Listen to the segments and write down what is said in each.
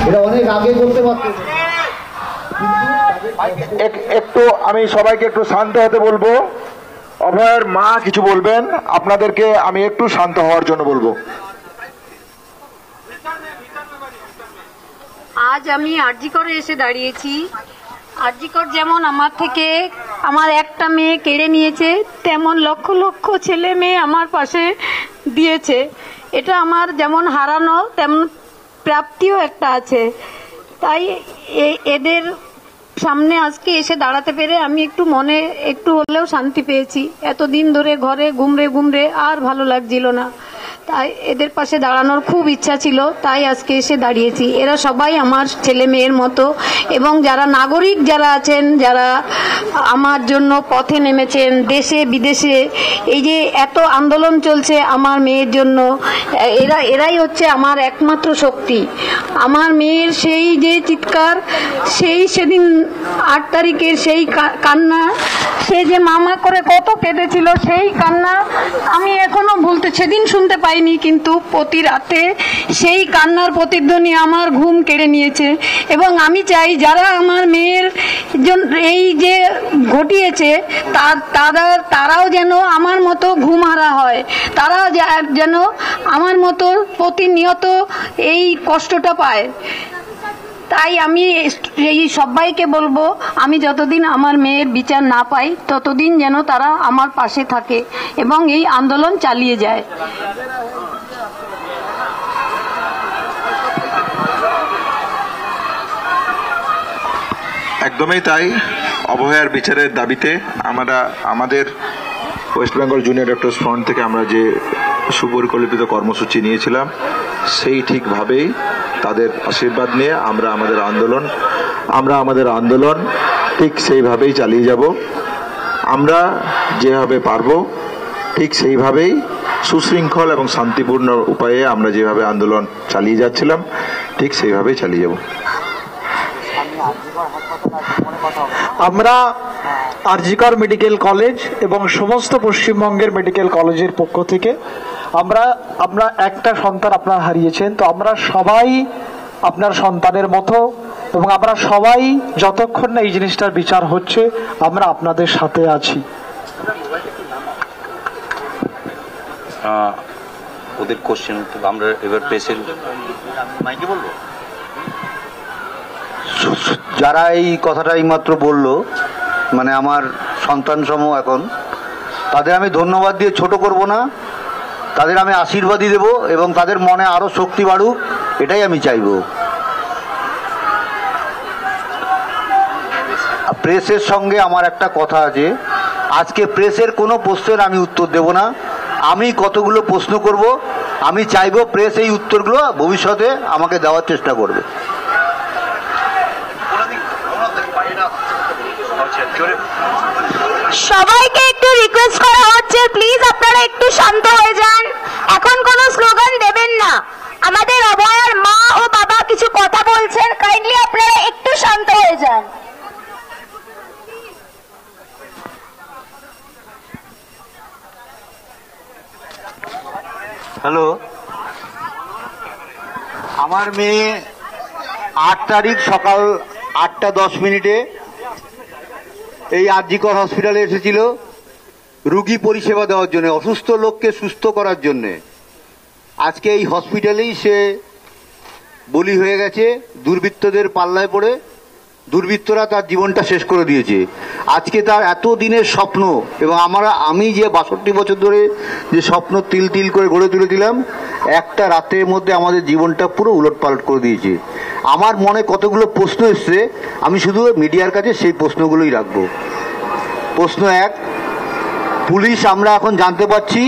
এটা অনেক আগে করতে পারতো। একটু আমি সবাইকে একটু শান্ত হতে বলবো। অভয়ের মা কিছু বলবেন, আপনাদেরকে আমি একটু শান্ত হওয়ার জন্য বলবো। আজ আমি আরজিকরে এসে দাঁড়িয়েছি। আরজিকর যেমন আমার থেকে আমার একটা মেয়ে কেড়ে নিয়েছে, তেমন লক্ষ লক্ষ ছেলে মেয়ে আমার পাশে দিয়েছে। এটা আমার যেমন হারানো তেমন প্রাপ্তিও একটা আছে। তাই এদের সামনে আজকে এসে দাঁড়াতে পেরে আমি একটু মনে একটু হলেও শান্তি পেয়েছি। এতদিন ধরে ঘরে ঘুমরে আর ভালো লাগছিল না, তাই এদের পাশে দাঁড়ানোর খুব ইচ্ছা ছিল, তাই আজকে এসে দাঁড়িয়েছি। এরা সবাই আমার ছেলে মেয়ের মতো, এবং যারা নাগরিক যারা আছেন, যারা আমার জন্য পথে নেমেছেন দেশে বিদেশে, এই যে এত আন্দোলন চলছে আমার মেয়ের জন্য, এরাই হচ্ছে আমার একমাত্র শক্তি। আমার মেয়ের সেই যে চিৎকার, সেদিন 8 তারিখের সেই কান্না, সে যে মামা করে কত কেঁদেছিল, সেই কান্না আমি এখনো ভুলতে, সেদিন শুনতে পাইনি, কিন্তু প্রতি রাতে সেই কান্নার প্রতিধ্বনি আমার ঘুম কেড়ে নিয়েছে। এবং আমি চাই যারা আমার মেয়ের এই যে ঘটিয়েছে তারাও যেন আমার মতো ঘুমহারা হয়, তারা যেন আমার মতো প্রতিনিয়ত এই কষ্টটা পায়। তাই আমি এই সবাইকে বলবো, আমি যতদিন আমার মেয়ের বিচার না পাই ততদিন যেন তারা আমার পাশে থাকে এবং এই আন্দোলন চালিয়ে যায়। একদমই তাই। অভয়ার বিচারের দাবিতে আমরা আমাদের West Bengal junior doctors front থেকে আমরা যে সুপরিকল্পিত কর্মসূচি নিয়েছিলাম, সেই ঠিকভাবেই তাদের আশীর্বাদ নিয়ে আমরা আমাদের আন্দোলন ঠিক সেইভাবেই চালিয়ে যাব। আমরা যেভাবে পারবো ঠিক সেইভাবেই সুশৃঙ্খল এবং শান্তিপূর্ণ উপায়ে আমরা যেভাবে আন্দোলন চালিয়ে যাচ্ছিলাম ঠিক সেইভাবেই চালিয়ে যাব। আমরা আরজিকর মেডিকেল কলেজ এবং সমস্ত পশ্চিমবঙ্গের মেডিকেল কলেজের পক্ষ থেকে আমরা একটা সন্তান আপনারা হারিয়েছেন, তো আমরা সবাই আপনার সন্তানের মতো, এবং আমরা সবাই যতক্ষণ না এই জিনিসটার বিচার হচ্ছে আমরা আপনাদের সাথে আছি। ওদের কোশ্চেন আমরা এবার প্রেসের মাইকে বলবো। যারা এই কথাটা এইমাত্র বলল, মানে আমার সন্তান সম, এখন তাদের আমি ধন্যবাদ দিয়ে ছোট করব না, তাদের আমি আশীর্বাদই দেব এবং তাদের মনে আরো শক্তি বাড়ুক, এটাই আমি চাইব। প্রেসের সঙ্গে আমার একটা কথা আছে, আজকে প্রেসের কোনো প্রশ্নের আমি উত্তর দেব না, আমি কতগুলো প্রশ্ন করব, আমি চাইব প্রেস এই উত্তরগুলো ভবিষ্যতে আমাকে দেওয়ার চেষ্টা করবে। সবাইকে একটু রিকোয়েস্ট করা হচ্ছে, প্লিজ আপনারা একটু শান্ত হয়ে যান, এখন কোনো স্লোগান দেবেন না। আমাদের অভয়ার মা ও বাবা কিছু কথা বলছেন, কাইন্ডলি আপনারা একটু শান্ত হয়ে যান। হ্যালো, আমার মেয়ে 8 তারিখ সকাল 8:10 এই আরজিকর হসপিটালে এসেছিল রোগী পরিষেবা দেওয়ার জন্য, অসুস্থ লোককে সুস্থ করার জন্য। আজকে এই হসপিটালেই সে বলি হয়ে গেছে দুর্বৃত্তদের পাল্লায় পড়ে। দুর্বৃত্তরা তার জীবনটা শেষ করে দিয়েছে। আজকে তার এত দিনের স্বপ্ন, এবং আমি যে 62 বছর ধরে যে স্বপ্ন তিল তিল করে গড়ে তুলেছিলাম, একটা রাতের মধ্যে আমাদের জীবনটা পুরো উলটপালট করে দিয়েছে। আমার মনে কতগুলো প্রশ্ন এসছে, আমি শুধু মিডিয়ার কাছে সেই প্রশ্নগুলোই রাখবো। প্রশ্ন 1, পুলিশ আমরা এখন জানতে পারছি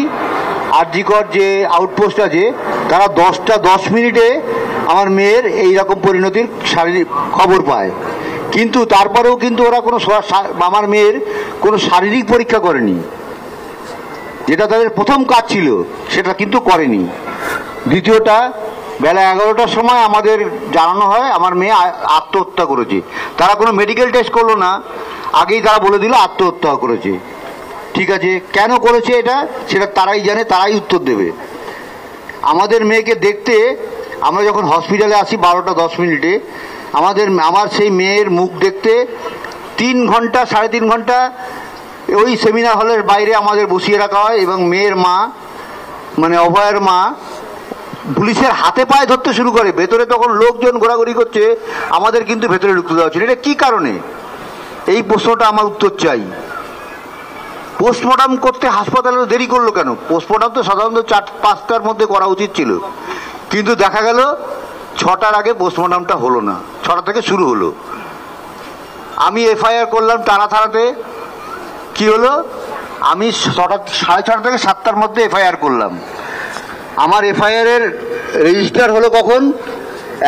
আরজিকর যে আউটপোস্ট আছে তারা 10:10 আমার মেয়ের এইরকম পরিণতির শারীরিক খবর পায়, কিন্তু তারপরেও কিন্তু ওরা কোনো আমার মেয়ের কোনো শারীরিক পরীক্ষা করেনি, যেটা তাদের প্রথম কাজ ছিল সেটা কিন্তু করেনি। দ্বিতীয়টা, বেলা 11টার সময় আমাদের জানানো হয় আমার মেয়ে আত্মহত্যা করেছে। তারা কোনো মেডিকেল টেস্ট করলো না, আগেই তারা বলে দিল আত্মহত্যা করেছে। ঠিক আছে, কেন করেছে এটা সেটা তারাই জানে, তারাই উত্তর দেবে। আমাদের মেয়েকে দেখতে আমরা যখন হসপিটালে আসি 12:10 আমার সেই মেয়ের মুখ দেখতে 3 ঘন্টা 3.5 ঘন্টা ওই সেমিনার হলের বাইরে আমাদের বসিয়ে রাখা হয়, এবং মেয়ের মা মানে অভয়ের মা পুলিশের হাতে পায়ে ধরতে শুরু করে। ভেতরে তখন লোকজন ঘোরাঘুরি করছে, আমাদের কিন্তু ভেতরে ঢুকতে দেওয়া হচ্ছিল। এটা কি কারণে? এই প্রশ্নটা আমার উত্তর চাই। পোস্টমর্টম করতে হাসপাতালে দেরি করলো কেন? পোস্টমর্টম তো সাধারণত 4-5টার মধ্যে করা উচিত ছিল, কিন্তু দেখা গেল 6টার আগে পোস্টমর্টমটা হলো না, 6টা থেকে শুরু হলো। আমি এফআইআর করলাম টানা থানাতে। কি হলো? আমি 6:30 থেকে 7টার মধ্যে এফআইআর করলাম। আমার এফআইআর এর রেজিস্টার হলো কখন?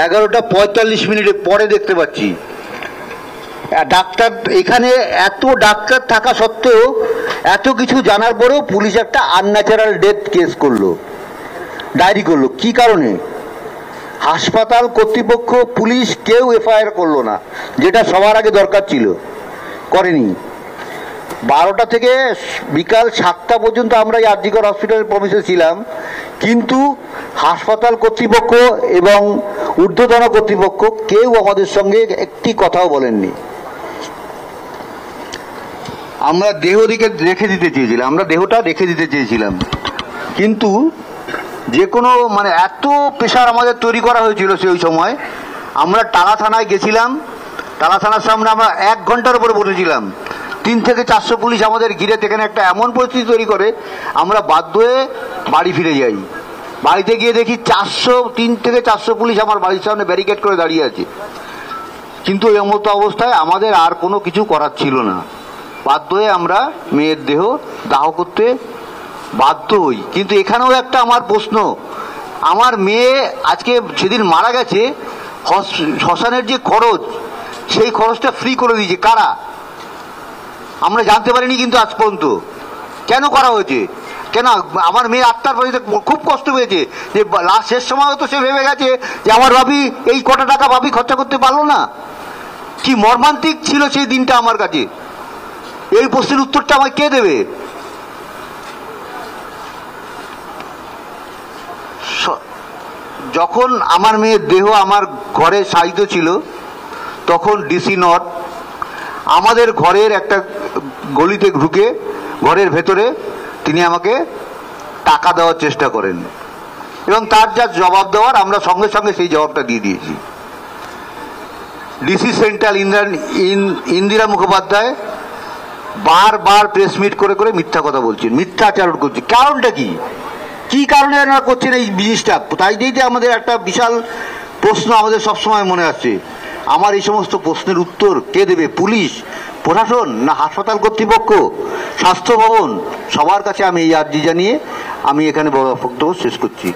11:45 পরে দেখতে পাচ্ছি। ডাক্তার এখানে, এত ডাক্তার থাকা সত্ত্বেও, এত কিছু জানার পরেও পুলিশ একটা আনন্যাচারাল ডেথ কেস করলো, ডায়েরি করলো। কি কারণে? হাসপাতাল কর্তৃপক্ষ, পুলিশ কেউ এফআইআর করলো না, যেটা সবার আগে দরকার ছিল, করেনি। 12টা থেকে বিকাল 7টা পর্যন্ত আমরা এই আরজিকর হসপিটালের প্রমিসে ছিলাম, কিন্তু হাসপাতাল কর্তৃপক্ষ এবং ঊর্ধ্বতন কর্তৃপক্ষ কেউ আমাদের সঙ্গে একটি কথাও বলেননি। আমরা রেখে দিতে চেয়েছিলাম, কিন্তু যে কোনো মানে এত প্রেশার আমাদের তৈরি করা হয়েছিল সেই সময়। আমরা টালা থানায় গেছিলাম, টালা থানার সামনে আমরা 1 ঘন্টার উপরে বসেছিলাম। 3 থেকে 400 পুলিশ আমাদের ঘিরে এখানে একটা এমন পরিস্থিতি তৈরি করে, আমরা বাধ্য হয়ে বাড়ি ফিরে যাই। বাড়িতে গিয়ে দেখি 3 থেকে 400 পুলিশ আমার বাড়ির সামনে ব্যারিকেড করে দাঁড়িয়ে আছে। কিন্তু এই মতো অবস্থায় আমাদের আর কোনো কিছু করার ছিল না, বাধ্য হয়ে আমরা মেয়ের দেহ দাহ করতে বাধ্য হই। কিন্তু এখানেও একটা আমার প্রশ্ন, আমার মেয়ে আজকে সেদিন মারা গেছে, শ্মশানের যে খরচ, সেই খরচটা ফ্রি করে দিয়েছে কারা? আমরা জানতে পারিনি কিন্তু আজ পর্যন্ত। কেন করা হয়েছে? কেন? আমার মেয়ে আত্মার বাড়িতে খুব কষ্ট পেয়েছে, যে শেষ সময় তো সে ভেবে গেছে যে আমার ভাবি এই কটা টাকা ভাবি খরচা করতে পারলো না। কি মর্মান্তিক ছিল সেই দিনটা আমার কাছে। এই প্রশ্নের উত্তরটা আমায় কে দেবে? যখন আমার মেয়ের দেহ আমার ঘরে সাহিত্য ছিল, তখন ডিসি নর্থ আমাদের ঘরের একটা গলিতে ঢুকে ঘরের ভেতরে তিনি আমাকে টাকা দেওয়ার চেষ্টা করেন, এবং তার যা জবাব দেওয়ার আমরা সঙ্গে সঙ্গে সেই জবাবটা দিয়ে দিয়েছি। ডিসি সেন্ট্রাল ইন্দিরা মুখোপাধ্যায় বারবার প্রেস মিট করে করে মিথ্যা কথা বলছেন, মিথ্যা আচরণ করছেন। কারণটা কি? কি কারণে এনারা করছেন এই জিনিসটা? তাই দিয়েই আমাদের একটা বিশাল প্রশ্ন আমাদের সবসময় মনে আসছে। আমার এই সমস্ত প্রশ্নের উত্তর কে দেবে? পুলিশ প্রশাসন, না হাসপাতাল কর্তৃপক্ষ, স্বাস্থ্য ভবন? সবার কাছে আমি এই আর্জি জানিয়ে আমি এখানে বক্তব্য শেষ করছি।